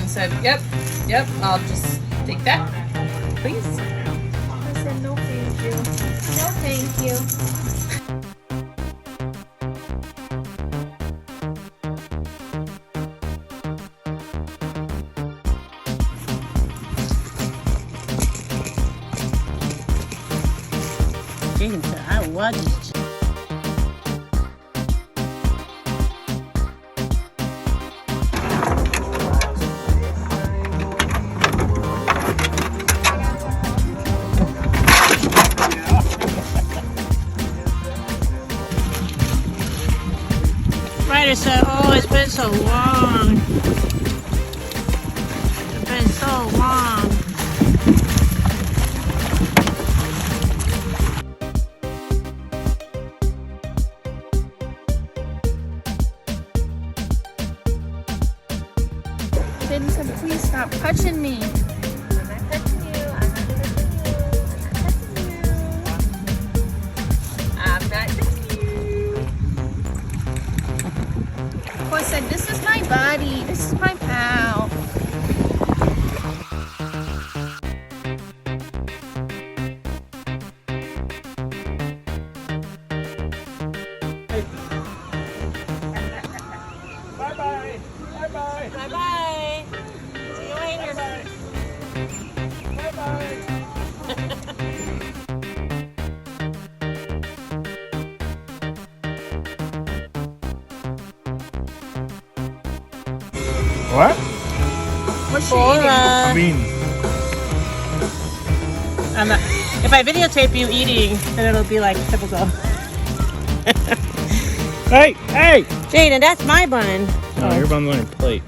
said, yep, I'll just take that, please. I said no thank you. No thank you. Jaden said, I want this. Ryder said, oh, it's been so long. It's been so long. Jaden said, please stop touching me. I'm not touching you. I'm not touching you. I'm not touching you. Boy said, this is my buddy. This is my pal. Bye-bye. Bye-bye. Bye-bye. See you later. Bye-bye. What? What's she eating? I mean, If I videotape you eating, then it'll be like typical. hey! Jaden, that's my bun. Oh, your bun's on your plate.